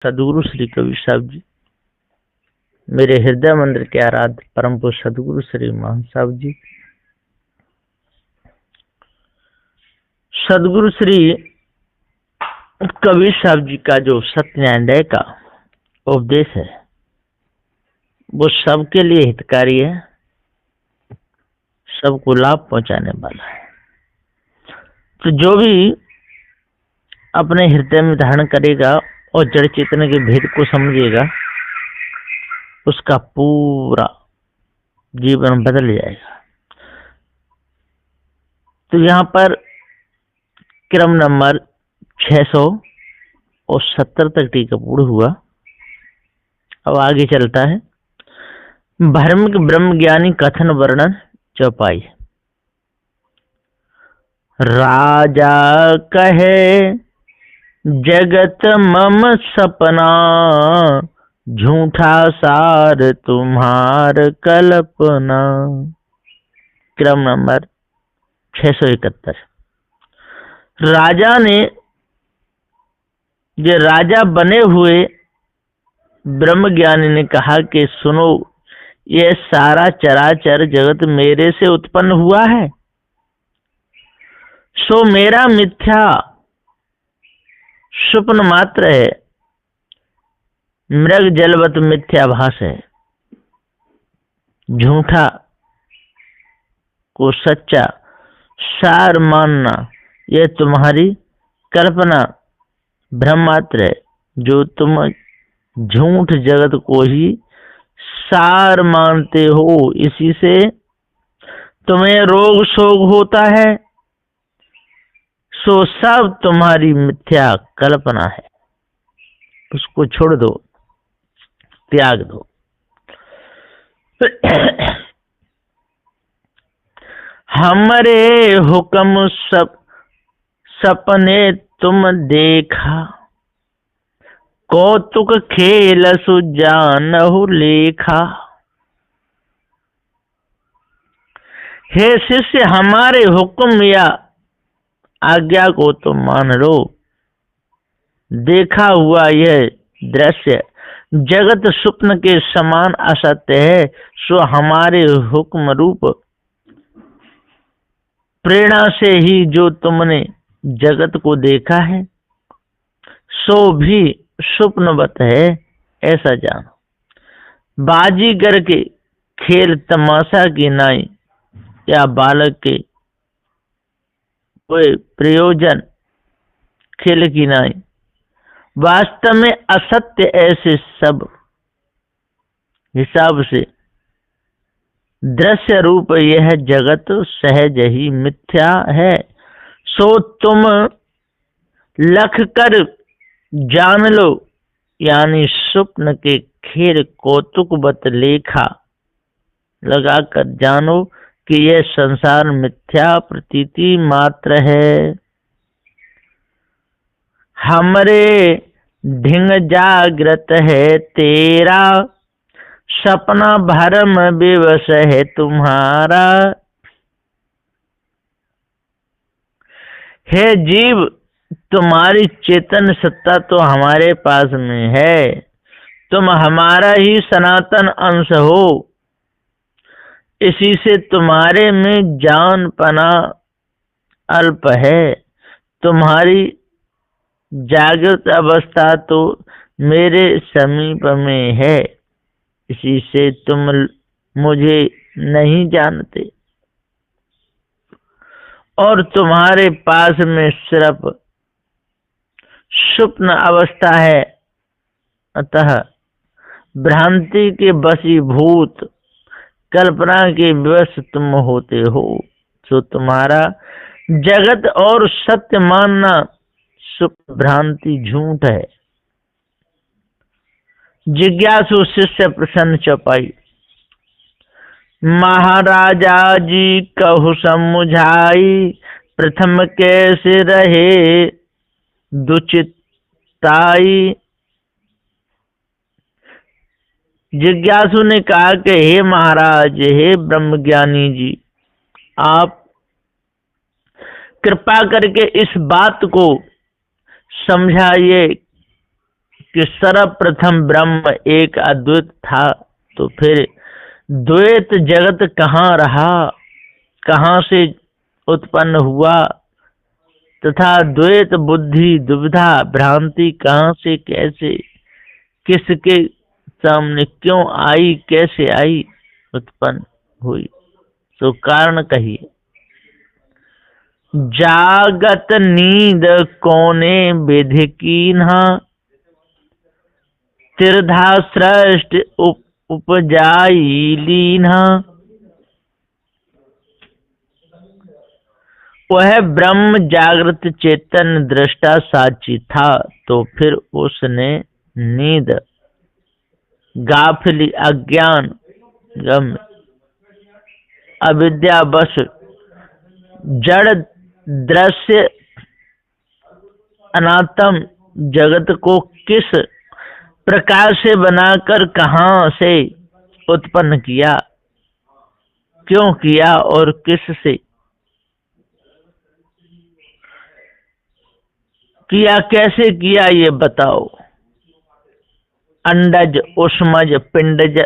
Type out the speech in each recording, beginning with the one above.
सदगुरु श्री कबीर साहब जी, मेरे हृदय मंदिर के आराध्य परम पूज्य सदगुरु श्री महंत साहब जी, सदगुरु श्री कबीर साहब जी का जो सत्य न्याय का उपदेश है वो सबके लिए हितकारी है, सबको लाभ पहुंचाने वाला है। तो जो भी अपने हृदय में धारण करेगा और जड़ चेतन के भेद को समझेगा, उसका पूरा जीवन बदल जाएगा। तो यहाँ पर क्रम नंबर 670 तक टीका पूर्ण हुआ। अब आगे चलता है। भर्मिक ब्रह्म ज्ञानी कथन वर्णन चौपाई। राजा कहे जगत मम सपना, झूठा सार तुम्हार कल्पना। क्रम नंबर 671। राजा ने, जो राजा बने हुए ब्रह्मज्ञानी ने कहा कि सुनो, ये सारा चराचर जगत मेरे से उत्पन्न हुआ है, सो मेरा मिथ्या स्वप्न मात्र है, मृग जलवत मिथ्याभास है। झूठा को सच्चा सार मानना यह तुम्हारी कल्पना भ्रम मात्र है, जो तुम झूठ जगत को ही सार मानते हो, इसी से तुम्हें रोग शोक होता है, सो सब तुम्हारी मिथ्या कल्पना है। उसको छोड़ दो, त्याग दो। हमरे हुक्म सब सपने तुम देखा, कौतुक खेल सुजानहु लेखा। हे शिष्य, हमारे हुक्म या आज्ञा को तुम मान लो। देखा हुआ यह दृश्य जगत स्वप्न के समान असत्य है, सो हमारे हुक्म रूप प्रेरणा से ही जो तुमने जगत को देखा है, सो भी स्वप्नवत है, ऐसा जानो। बाजीगर के खेल तमाशा की नाई, या बालक के कोई प्रयोजन खेल की नाई, वास्तव में असत्य ऐसे सब हिसाब से दृश्य रूप यह जगत सहज ही मिथ्या है। सो तुम लख कर जान लो, यानी स्वप्न के खेल कौतुकवत लेखा लगाकर जानो कि यह संसार मिथ्या प्रतीति मात्र है। हमरे ढिंग जागृत है तेरा, सपना भरम विवश है तुम्हारा। हे जीव, तुम्हारी चेतन सत्ता तो हमारे पास में है, तुम हमारा ही सनातन अंश हो, इसी से तुम्हारे में जान पना अल्प है। तुम्हारी जागृत अवस्था तो मेरे समीप में है, इसी से तुम मुझे नहीं जानते, और तुम्हारे पास में सिर्फ स्वप्न अवस्था है। अतः भ्रांति के वशीभूत कल्पना के विवश तुम होते हो, सो तुम्हारा जगत और सत्य मानना स्वप्न भ्रांति झूठ है। जिज्ञासु शिष्य प्रसन्न चौपाई। महाराजा जी कहु समुझाई, प्रथम कैसे रहे दुचिताई। जिज्ञासु ने कहा कि हे महाराज, हे ब्रह्मज्ञानी जी, आप कृपा करके इस बात को समझाइए कि सर्वप्रथम ब्रह्म एक अद्वैत था, तो फिर द्वैत जगत कहाँ रहा, कहाँ से उत्पन्न हुआ, तथा द्वैत बुद्धि दुविधा भ्रांति कहाँ से कैसे किसके सामने क्यों आई, कैसे आई, उत्पन्न हुई, तो कारण कहिए। जागत नींद कोने विधि कीन्हा, त्रिधा सृष्ट उपजाई लीन्हा। वह ब्रह्म जागृत चेतन दृष्टा साक्षी था, तो फिर उसने नींद गाफिली अज्ञान गम अविद्या बस जड़ दृश्य अनात्म जगत को किस प्रकार से बनाकर कहाँ से उत्पन्न किया, क्यों किया और किस से किया, कैसे किया, ये बताओ। अंडज उष्मज पिंडज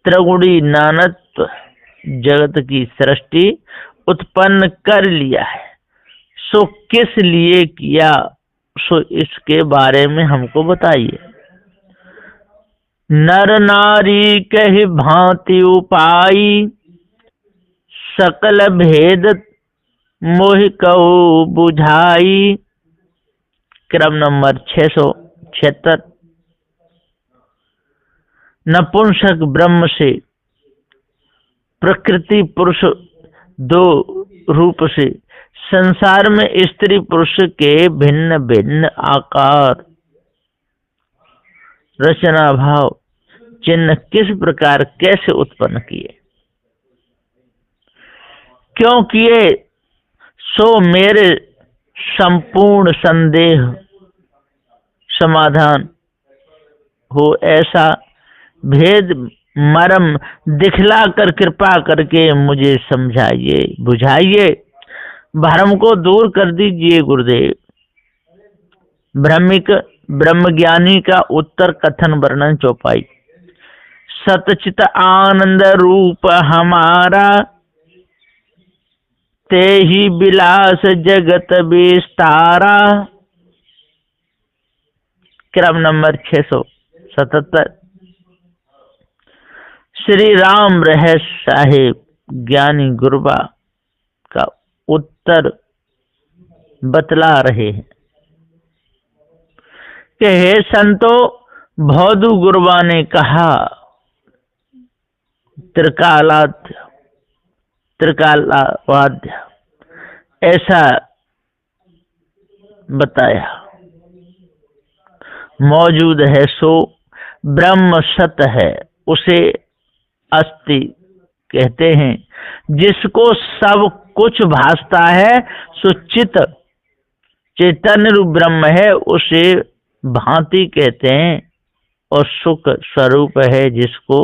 त्रिगुणी नानत्व जगत की सृष्टि उत्पन्न कर लिया है, सो किस लिए किया, सो इसके बारे में हमको बताइए। नर नारी कहि भांति उपाई, सकल भेद मोहि कहो बुझाई। क्रम नंबर 676। नपुंसक ब्रह्म से प्रकृति पुरुष दो रूप से संसार में स्त्री पुरुष के भिन्न भिन्न आकार रचना भाव चिन्ह किस प्रकार कैसे उत्पन्न किए, क्यों किए, सो मेरे संपूर्ण संदेह समाधान हो, ऐसा भेद मर्म दिखला कर कृपा करके मुझे समझाइए, बुझाइए, भ्रम को दूर कर दीजिए गुरुदेव। ब्रह्मज्ञानी का उत्तर कथन वर्णन चौपाई। सतचित आनंद रूप हमारा, ते ही विलास जगत विस्तारा। क्रम नंबर 677। श्री राम रहस्य साहेब ज्ञानी गुरबा का उत्तर बतला रहे हैं कि हे संतो, भौदू गुरबा ने कहा त्रिकालवाद्य ऐसा बताया मौजूद है, सो ब्रह्म सत है, उसे अस्ति कहते हैं। जिसको सब कुछ भासता है सो चैतन्य रूप ब्रह्म है, उसे भांति कहते हैं। और सुख स्वरूप है, जिसको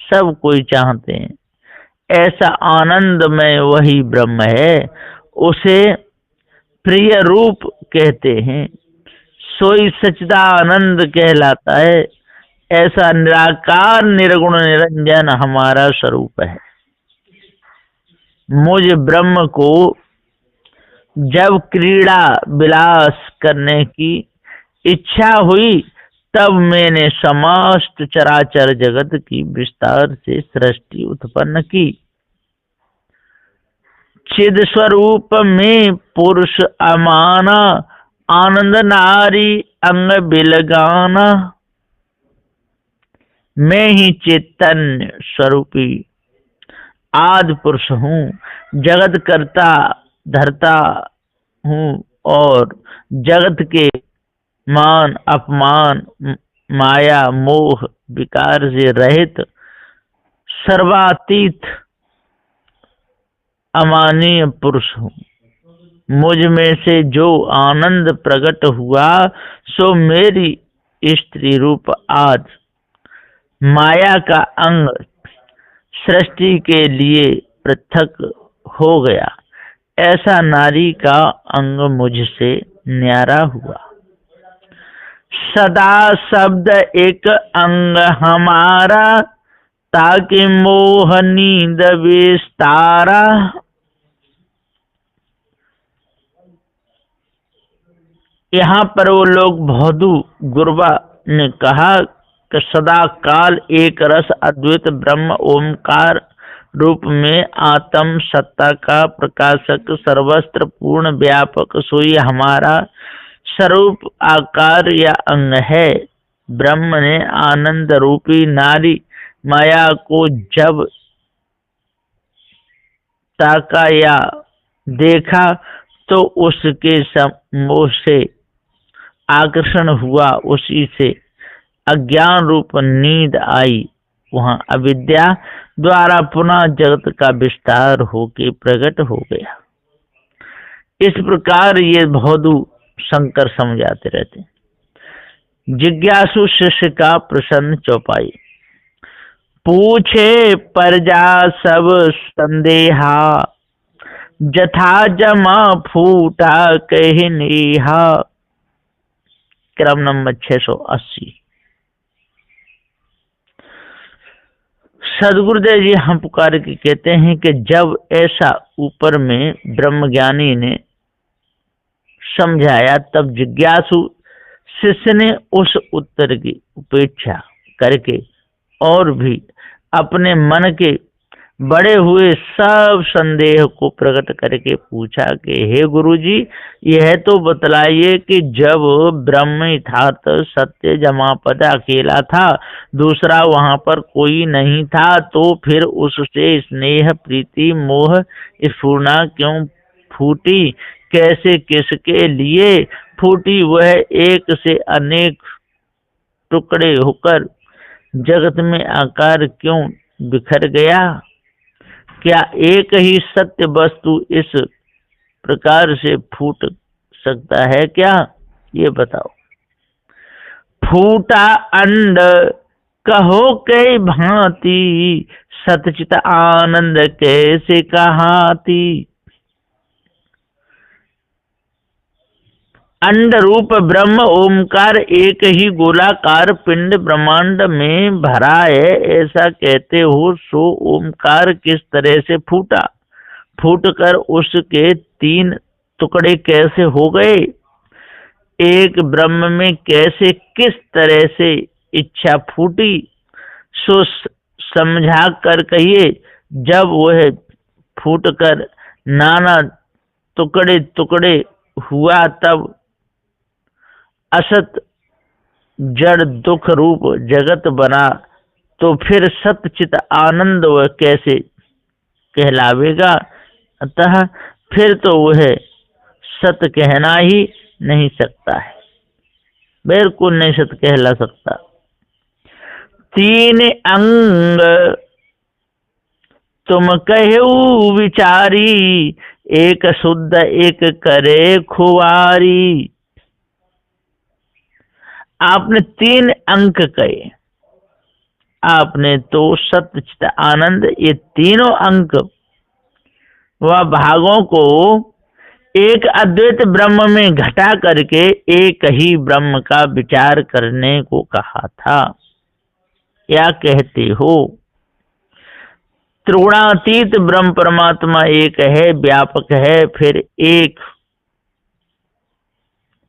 सब कोई चाहते हैं, ऐसा आनंदमय वही ब्रह्म है, उसे प्रिय रूप कहते हैं। सोई सच्चिदानंद कहलाता है। ऐसा निराकार निर्गुण निरंजन हमारा स्वरूप है। मुझ ब्रह्म को जब क्रीड़ा विलास करने की इच्छा हुई, तब मैंने समस्त चराचर जगत की विस्तार से सृष्टि उत्पन्न की। चिद स्वरूप में पुरुष अमाना, आनंद नारी अंग बिलगाना। मैं ही चैतन्य स्वरूपी आदि पुरुष हूँ, जगत करता धरता हूँ और जगत के मान अपमान माया मोह विकार से रहित सर्वातीत अमानीय पुरुष हूँ। मुझ में से जो आनंद प्रकट हुआ, सो मेरी स्त्री रूप आज माया का अंग सृष्टि के लिए पृथक हो गया। ऐसा नारी का अंग मुझसे न्यारा हुआ। सदा शब्द एक अंग हमारा, ताकि मोह नींद विस्तारा। यहाँ पर वो लोग भौदू गुरबा ने कहा कि सदा काल एक रस अद्वैत ब्रह्म ओमकार रूप में आत्म सत्ता का प्रकाशक सर्वस्त्र पूर्ण व्यापक सोई हमारा स्वरूप आकार या अंग है। ब्रह्म ने आनंद रूपी नारी माया को जब ताका या देखा तो उसके मोह से आकर्षण हुआ, उसी से अज्ञान रूप नींद आई। वहां अविद्या द्वारा पुनः जगत का विस्तार होके प्रकट हो गया। इस प्रकार ये भौदू शंकर समझाते रहते। जिज्ञासु शिष्य का प्रसन्न चौपाई। पूछे प्रजा सब संदेहा, जथा जमा फूटा कही नेहा। क्रम नंबर 680। सदगुरुदेव जी हम पुकार के कहते हैं कि जब ऐसा ऊपर में ब्रह्मज्ञानी ने समझाया, तब जिज्ञासु शिष्य ने उस उत्तर की उपेक्षा करके और भी अपने मन के बड़े हुए सब संदेह को प्रकट करके पूछा कि हे गुरुजी, यह तो बतलाइए कि जब ब्रह्म यथार्थ सत्य जमापद अकेला था, दूसरा वहां पर कोई नहीं था, तो फिर उससे स्नेह प्रीति मोह स्फूर्णा क्यों फूटी? कैसे, किसके लिए फूटी? वह एक से अनेक टुकड़े होकर जगत में आकार क्यों बिखर गया? क्या एक ही सत्य वस्तु इस प्रकार से फूट सकता है क्या? ये बताओ। फूटा अंड कहो कई भांति, सतचित आनंद कैसे कहाती। अंड रूप ब्रह्म ओमकार एक ही गोलाकार पिंड ब्रह्मांड में भरा है, ऐसा कहते हो, सो ओमकार किस तरह से फूटा? फूटकर उसके 3 टुकड़े कैसे हो गए? एक ब्रह्म में कैसे, किस तरह से इच्छा फूटी? सो समझा कर कहिए। जब वह फूटकर नाना टुकड़े टुकड़े हुआ, तब असत जड़ दुख रूप जगत बना, तो फिर सतचित आनंद वह कैसे कहलावेगा? अतः फिर तो वह सत कहना ही नहीं सकता है, बिल्कुल नहीं सत कहला सकता। 3 अंग तुम कहू विचारी, एक शुद्ध एक करे खुआरी। आपने 3 अंक कहे, आपने तो सत्य चित आनंद, ये तीनों अंक व भागों को एक अद्वैत ब्रह्म में घटा करके एक ही ब्रह्म का विचार करने को कहा था। क्या कहते हो? त्रिगुणातीत ब्रह्म परमात्मा एक है, व्यापक है, फिर एक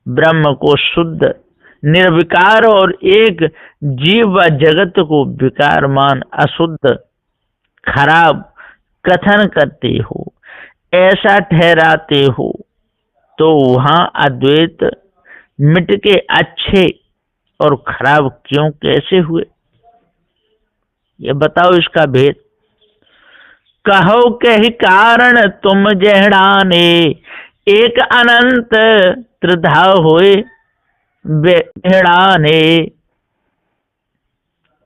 ब्रह्म को शुद्ध निर्विकार और एक जीव व जगत को विकारमान अशुद्ध खराब कथन करते हो, ऐसा ठहराते हो, तो वहां अद्वैत मिट के अच्छे और खराब क्यों कैसे हुए? ये बताओ इसका भेद। कहो कही कारण तुम जहड़ाने, एक अनंत त्रिधा होए बेहड़ाने।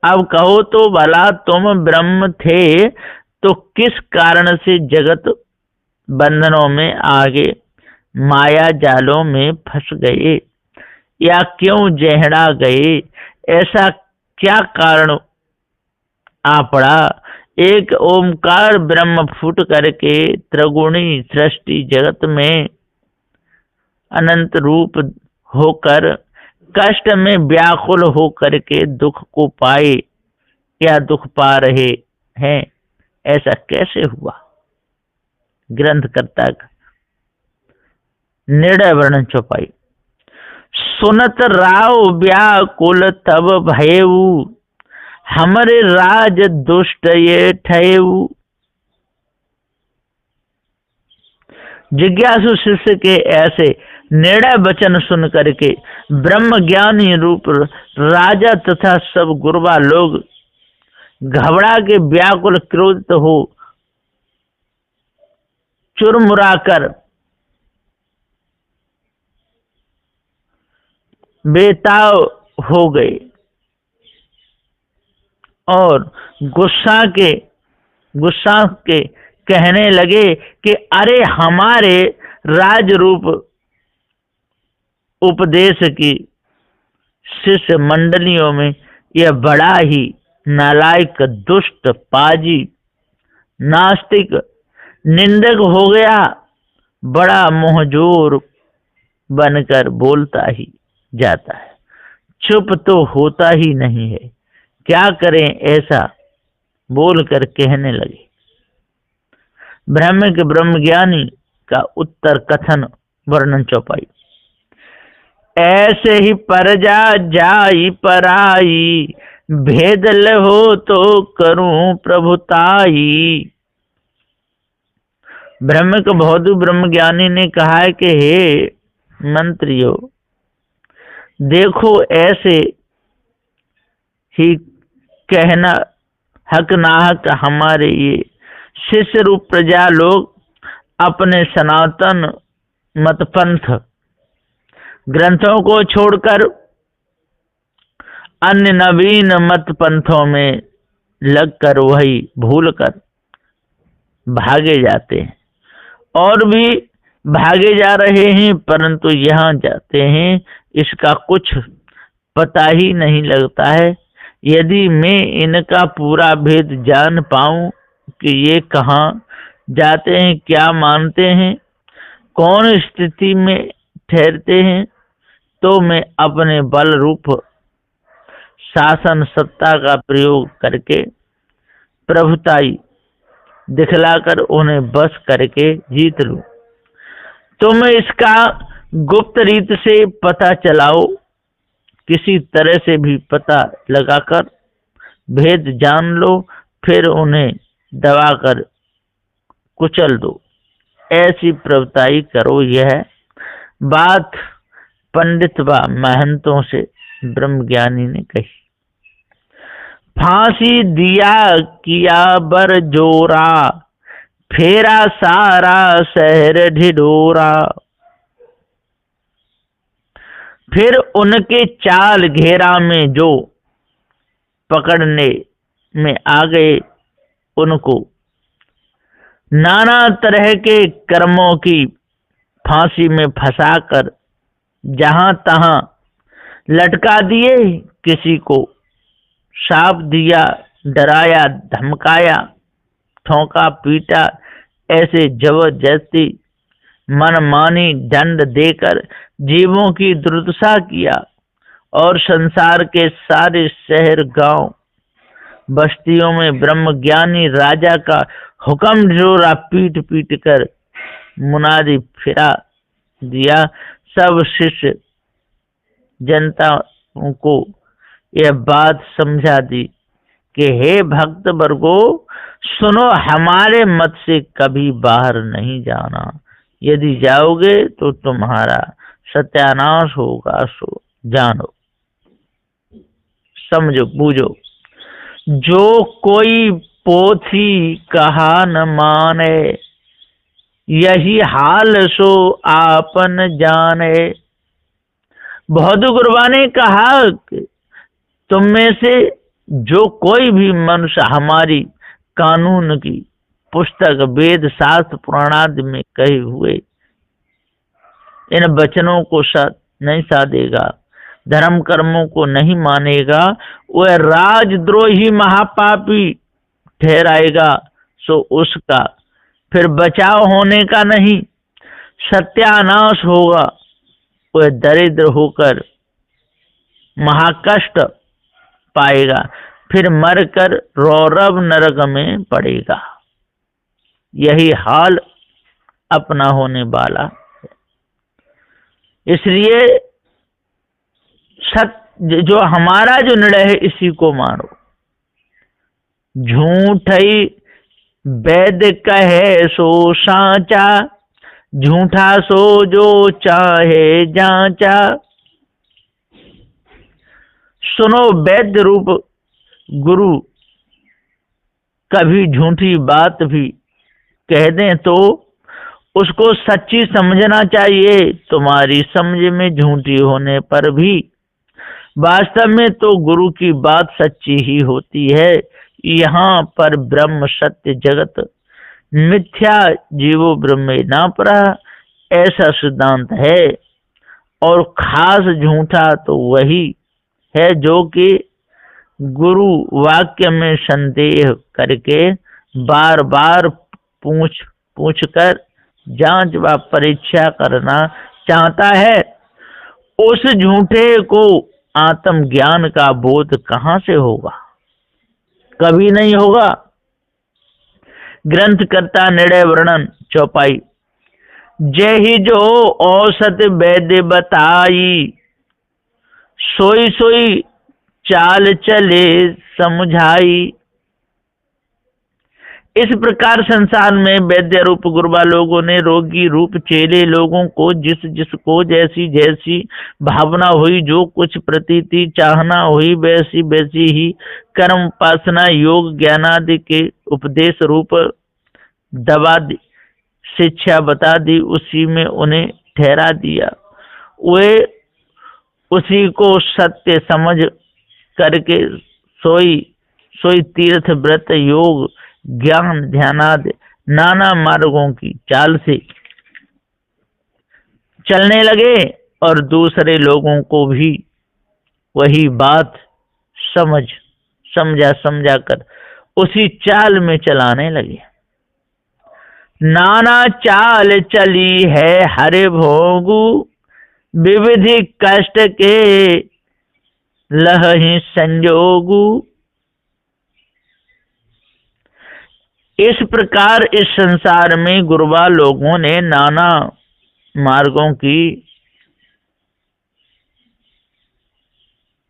अब कहो तो भला तुम ब्रह्म थे, तो किस कारण से जगत बंधनों में आगे माया जालों में फंस गए, या क्यों जहड़ा गए? ऐसा क्या कारण आ पड़ा? एक ओमकार ब्रह्म फूट करके त्रिगुणी सृष्टि जगत में अनंत रूप होकर कष्ट में व्याकुल हो करके दुख को पाए या दुख पा रहे हैं, ऐसा कैसे हुआ? ग्रंथकर्ता का निर्णय वर्णन चौपाई। सुनत राव व्याकुल तब भयऊ, हमरे राज दुष्ट ये ठयऊ। जिज्ञासु शिष्य के ऐसे निर्णय वचन सुन करके ब्रह्म ज्ञानी रूप राजा तथा सब गुरबा लोग घबरा के व्याकुल क्रोधित हो चुरमुरा कर बेताव हो गए और गुस्सा के कहने लगे कि अरे हमारे राज रूप उपदेश की शिष्य मंडलियों में यह बड़ा ही नालायक, दुष्ट, पाजी, नास्तिक, निंदक हो गया, बड़ा मोहजोर बनकर बोलता ही जाता है, चुप तो होता ही नहीं है, क्या करें? ऐसा बोलकर कहने लगे। ब्राह्मण के ब्रह्मज्ञानी का उत्तर कथन वर्णन चौपाई। ऐसे ही परजा जाई पराई, भेद हो तो करूं प्रभुताई। ब्रह्म के बौद्ध ब्रह्मज्ञानी ने कहा है कि हे मंत्रियों, देखो ऐसे ही कहना हक नाहक हमारे ये शिष्य रूप प्रजा लोग अपने सनातन मतपंथ ग्रंथों को छोड़कर अन्य नवीन मत पंथों में लगकर वही भूलकर भागे जाते हैं और भी भागे जा रहे हैं, परंतु यहाँ जाते हैं इसका कुछ पता ही नहीं लगता है। यदि मैं इनका पूरा भेद जान पाऊं कि ये कहाँ जाते हैं, क्या मानते हैं, कौन स्थिति में ठहरते हैं, तो मैं अपने बल रूप शासन सत्ता का प्रयोग करके प्रभुताई दिखलाकर उन्हें बस करके जीत लूं। तुम इसका गुप्त रीत से पता चलाओ, किसी तरह से भी पता लगाकर भेद जान लो, फिर उन्हें दबाकर कुचल दो, ऐसी प्रभुताई करो। यह बात पंडित व महंतों से ब्रह्मज्ञानी ने कही। फांसी दिया किया बर जोरा, फेरा सारा शहर ढिढोरा। फिर उनके चाल घेरा में जो पकड़ने में आ गए, उनको नाना तरह के कर्मों की फांसी में फंसाकर जहां तहां लटका दिए, किसी को शाप दिया, डराया, धमकाया, ठोका, पीटा, ऐसे जबरदस्ती मनमानी दंड देकर जीवों की दुर्दशा किया और संसार के सारे शहर, गांव, बस्तियों में ब्रह्मज्ञानी राजा का हुक्म जोरा पीट पीट कर मुनादी फिरा दिया। सब शिष्य जनता को यह बात समझा दी कि हे भक्त वर्गो, सुनो, हमारे मत से कभी बाहर नहीं जाना। यदि जाओगे तो तुम्हारा सत्यानाश होगा, सो जानो, समझो, बूझो। जो कोई पोथी कहा न माने, यही हाल सो आपन जाने। बौद्ध गुरबा ने कहा कि तुम में से जो कोई भी मनुष्य हमारी कानून की पुस्तक वेद शास्त्र पुराणादि में कहे हुए इन वचनों को नहीं साधेगा, धर्म कर्मों को नहीं मानेगा, वह राजद्रोही महापापी ठहराएगा। सो उसका फिर बचाव होने का नहीं, सत्यानाश होगा। वह दरिद्र होकर महाकष्ट पाएगा, फिर मरकर रौरव नरक में पड़ेगा। यही हाल अपना होने वाला है। इसलिए सत्य जो हमारा जो निर्णय है इसी को मानो। झूठ ही वैद कहे सो साचा, झूठा सो जो चाहे जांचा। सुनो वैद्य रूप गुरु कभी झूठी बात भी कह दें तो उसको सच्ची समझना चाहिए। तुम्हारी समझ में झूठी होने पर भी वास्तव में तो गुरु की बात सच्ची ही होती है। यहाँ पर ब्रह्म सत्य जगत मिथ्या जीवो ब्रह्मे ना परा, ऐसा सिद्धांत है। और खास झूठा तो वही है जो कि गुरु वाक्य में संदेह करके बार बार पूछ कर जांच व परीक्षा करना चाहता है। उस झूठे को आत्मज्ञान का बोध कहाँ से होगा? कभी नहीं होगा। ग्रंथकर्ता निर्णय वर्णन चौपाई। जय ही जो औसत वैद्य बताई, सोई सोई चाल चले समझाई। इस प्रकार संसार में वैद्य रूप गुरुबा लोगों ने रोगी रूप चेले लोगों को जिस जिसको जैसी जैसी भावना हुई, जो कुछ प्रतीति चाहना हुई, वैसी वैसी ही कर्म उपासना योग ज्ञानादि के उपदेश रूप दवा दी, शिक्षा बता दी, उसी में उन्हें ठहरा दिया। वे उसी को सत्य समझ करके सोई तीर्थ व्रत योग ज्ञान ध्यानादि नाना मार्गों की चाल से चलने लगे और दूसरे लोगों को भी वही बात समझा कर उसी चाल में चलाने लगे। नाना चाल चली है हरे भोगु, विविधि कष्ट के लहहि संजोगु। इस प्रकार इस संसार में गुरुबा लोगों ने नाना मार्गों की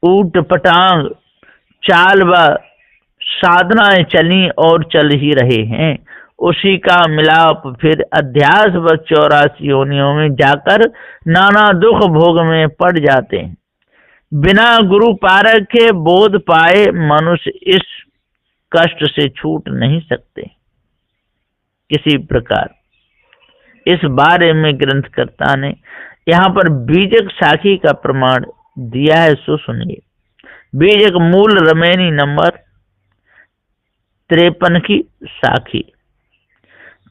ऊट पटांग चाल व साधनाएं चली और चल ही रहे हैं। उसी का मिलाप फिर अध्यास व 84 योनियों में जाकर नाना दुख भोग में पड़ जाते हैं। बिना गुरु पारक के बोध पाए मनुष्य इस कष्ट से छूट नहीं सकते। किसी प्रकार इस बारे में ग्रंथकर्ता ने यहाँ पर बीजक साखी का प्रमाण दिया है, सो सुनिए। बीजक मूल रमेनी नंबर 53 की साखी।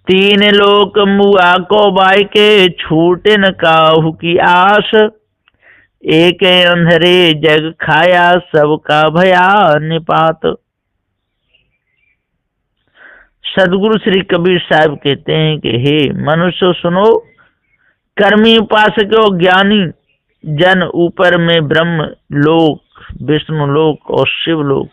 तीन लोक मुआ को बाय के छूटे न काहू की आस, एक अंधेरे जग खाया सबका भया निपात। सदगुरु श्री कबीर साहब कहते हैं कि हे मनुष्य सुनो, कर्मी उपासकों ज्ञानी जन ऊपर में ब्रह्म लोक, विष्णु लोक और शिव लोक,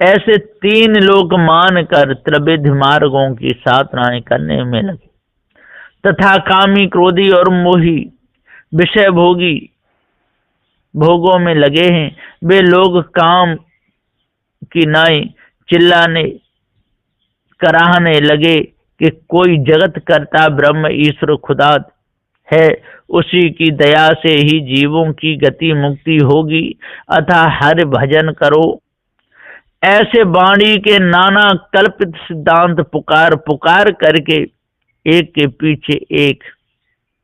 ऐसे 3 लोक मानकर त्रिविध मार्गों की साधनाएं करने में लगे तथा कामी क्रोधी और मोही विषय भोगों में लगे हैं। वे लोग काम की नाई चिल्लाने कराहने लगे कि कोई जगत करता ब्रह्म ईश्वर खुदा है, उसी की दया से ही जीवों की गति मुक्ति होगी, अतः हर भजन करो। ऐसे वाणी के नाना कल्पित सिद्धांत पुकार करके एक के पीछे एक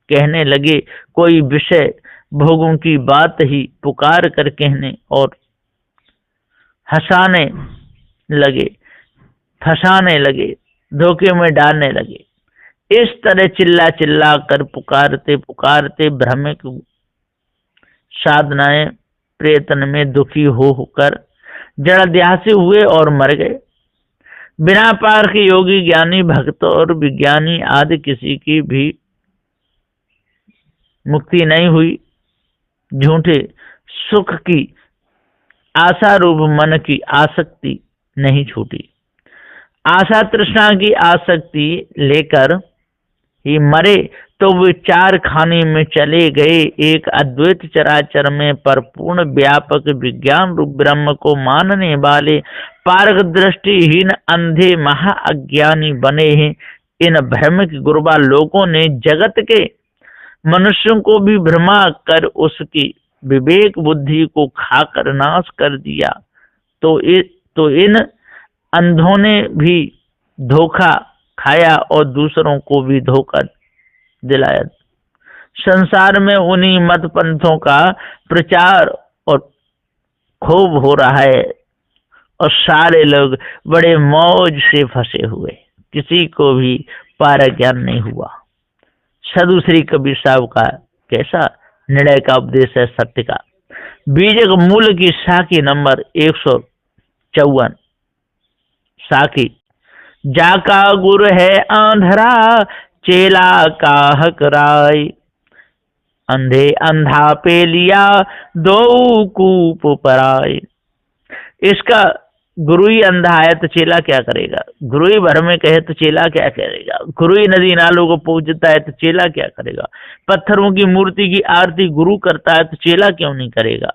कहने लगे। कोई विषय भोगों की बात ही पुकार कर कहने और हंसाने लगे, फंसाने लगे, धोखे में डालने लगे। इस तरह चिल्ला कर पुकारते भ्रमिक साधनाएं प्रयत्न में दुखी होकर जड़ध्यासी हुए और मर गए। बिना पार के योगी ज्ञानी भक्त और विज्ञानी आदि किसी की भी मुक्ति नहीं हुई। झूठे सुख की आशा रूप मन की आसक्ति नहीं छूटी। आशा तृष्णा की आसक्ति लेकर ही मरे तो वे चार खाने में चले गए। एक अद्वैत चराचर में परिपूर्ण व्यापक विज्ञान रूप ब्रह्म को मानने वाले पारक दृष्टिहीन अंधे महा अज्ञानी बने हैं। इन भ्रमिक गुरुबा लोगों ने जगत के मनुष्यों को भी भ्रमा कर उसकी विवेक बुद्धि को खाकर नाश कर दिया। तो इन अंधों ने भी धोखा खाया और दूसरों को भी धोखा दिलाया। संसार में उन्हीं मत पंथों का प्रचार और खूब हो रहा है और सारे लोग बड़े मौज से फंसे हुए, किसी को भी पारा ज्ञान नहीं हुआ। साधु श्री कबीर साहब का कैसा निर्णय का उपदेश है सत्य का। बीजक मूल की साखी नंबर 154। साखी जाका गुरु है आंधरा चेला का हकराय, अंधे अंधा पे लिया दो कूप पराय। इसका गुरु ही अंधा है तो चेला क्या करेगा, गुरु ही भर में कहे तो चेला क्या करेगा, गुरु ही नदी नालों को पूजता है तो चेला क्या करेगा, पत्थरों की मूर्ति की आरती गुरु करता है तो चेला क्यों नहीं करेगा।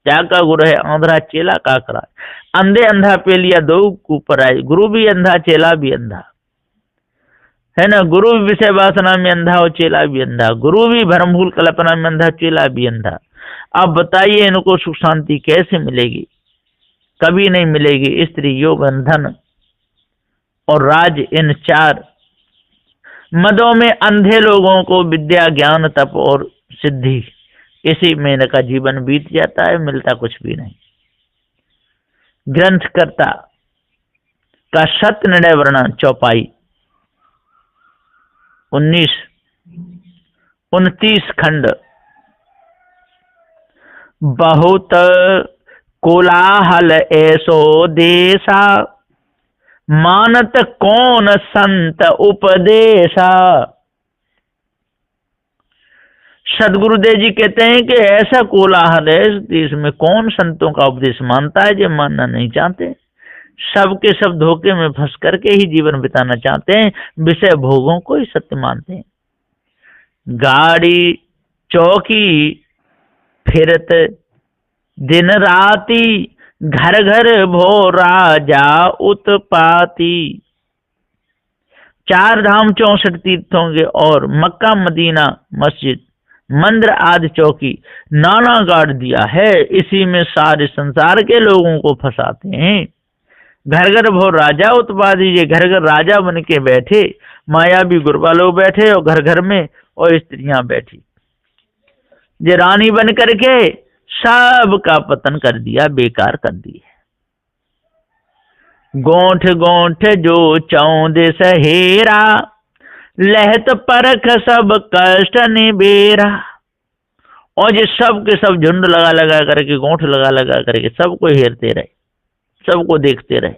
क्या का गुरु है आंधरा चेला का करा, अंधे अंधा पे लिया दो ऊपर आए। गुरु भी अंधा चेला भी अंधा है ना। गुरु भी विषय वासना में अंधा और चेला भी अंधा, गुरु भी भ्रमभूल कल्पना में अंधा चेला भी अंधा। अब बताइए इनको सुख शांति कैसे मिलेगी, कभी नहीं मिलेगी। स्त्री योग धन और राज इन चार मदों में अंधे लोगों को विद्या ज्ञान तप और सिद्धि, इसी में इनका जीवन बीत जाता है, मिलता कुछ भी नहीं। ग्रंथकर्ता का सत्य निर्णय वर्णन चौपाई 29 खंड। बहुत कोलाहल ऐसो देशा, मानत कौन संत उपदेशा। सदगुरुदेव जी कहते हैं कि ऐसा कोलाहल है इस देश में, कौन संतों का उपदेश मानता है, जो मानना नहीं चाहते। सब के सब धोखे में फंस करके ही जीवन बिताना चाहते हैं, विषय भोगों को ही सत्य मानते हैं। गाड़ी चौकी फिरत दिन राती, घर घर भो राजा उत्पाती। 4 धाम 64 तीर्थों के और मक्का मदीना मस्जिद मंदिर आदि चौकी नाना गाड़ दिया है, इसी में सारे संसार के लोगों को फंसाते हैं। घर घर भो राजा उत्पाती, ये घर घर राजा बन के बैठे, मायावी गुरबा लोग बैठे और घर घर में और स्त्रियां बैठी, ये रानी बन करके सब का पतन कर दिया, बेकार कर दिया। गोंठ गोंठ जो चौंदे सहेरा, लहत परख सब कष्ट निबेरा। और ये सब के सब झुंड लगा लगा करके, गोंठ लगा लगा करके सबको हेरते रहे, सबको देखते रहे।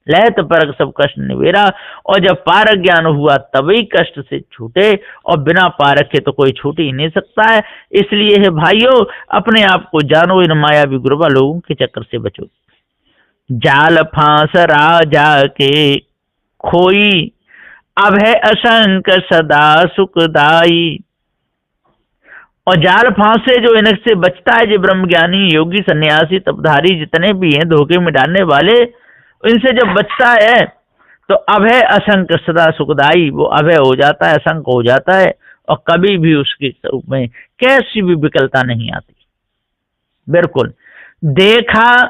लहत परख सब कष्ट निबेरा। और जब पारक ज्ञान हुआ तभी कष्ट से छूटे, और बिना पारक के तो कोई छूट ही नहीं सकता है। इसलिए है भाइयों, अपने आप को जानो, इन मायावी गुरबा लोगों के चक्कर से बचो। जाल फांस राजा के खोई, अब है असंक सदा सुखदाई। और जाल फांस से जो इनसे बचता है, जो ब्रह्मज्ञानी योगी सन्यासी तपधारी जितने भी हैं धोखे में डालने वाले, इनसे जब बचता है तो अभय असंक सदा सुखदाई, वो अभय हो जाता है, असंक हो जाता है, और कभी भी उसके रूप में कैसी भी विकलता नहीं आती। बिल्कुल देखा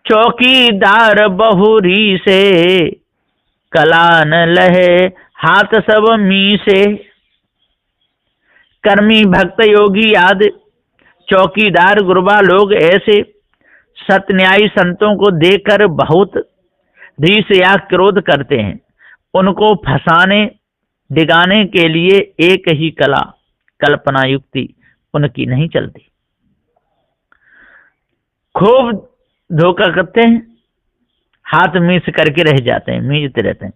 चौकीदार बहुरी से, कलान लहे हाथ सब मी से। कर्मी भक्त योगी आदि चौकीदार गुरबा लोग ऐसे सत्यन्यायी संतों को देखकर बहुत रीस या क्रोध करते हैं। उनको फंसाने डिगाने के लिए एक ही कला कल्पना युक्ति उनकी नहीं चलती, खूब धोखा करते हैं, हाथ मीस करके रह जाते हैं, मीजते रहते हैं।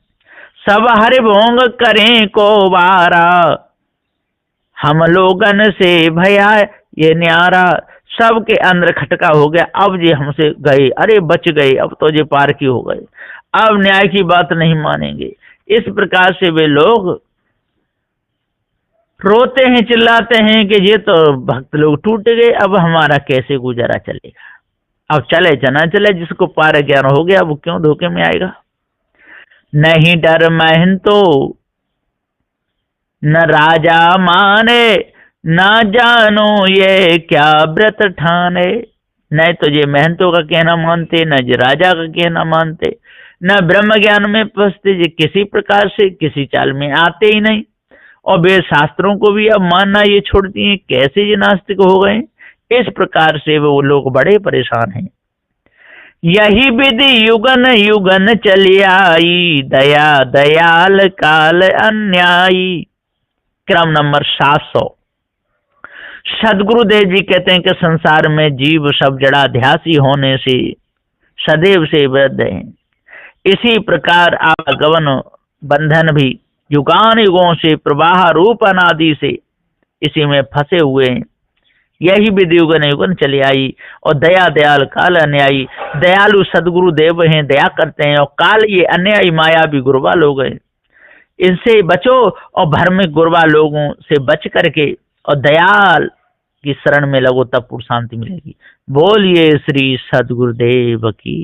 सब हरि भोंग करें को बारा, हम लोगन से भया ये न्यारा, सबके अंदर खटका हो गया। अब ये हमसे गए, अरे बच गए, अब तो ये पार की हो गए, अब न्याय की बात नहीं मानेंगे। इस प्रकार से वे लोग रोते हैं, चिल्लाते हैं कि ये तो भक्त लोग टूट गए, अब हमारा कैसे गुजारा चलेगा। अब चले चना चले, जिसको पार ज्ञान हो गया वो क्यों धोखे में आएगा। नहीं डर महंतो न राजा माने, ना जानो ये क्या व्रत ठाने। नहीं तो ये महंतों का कहना मानते, न ये राजा का कहना मानते, न ब्रह्म ज्ञान में पहुंचते, ये किसी प्रकार से किसी चाल में आते ही नहीं। और वे शास्त्रों को भी अब मानना ये छोड़ दिए, कैसे ये नास्तिक हो गए। इस प्रकार से वो लोग बड़े परेशान हैं। यही विधि युगन युगन चली आई, दया दयाल काल अन्यायी। क्रम नंबर 700। सदगुरुदेव जी कहते हैं कि संसार में जीव सब जड़ाध्यासी होने से सदैव से बद्ध हैं। इसी प्रकार आगमन बंधन भी युगान युगों से प्रवाह रूप अनादि से इसी में फंसे हुए हैं। यही विधि युगन युगन चली आई, और दया दयाल काल अन्यायी। दयालु सदगुरु देव हैं, दया करते हैं, और काल ये अन्यायी माया भी गुरबा लोग हैं। इनसे बचो और भ्रमिक गुरबा लोगों से बच करके और दयाल की शरण में लगो, तब पूर्ण शांति मिलेगी। बोलिए श्री सदगुरुदेव की।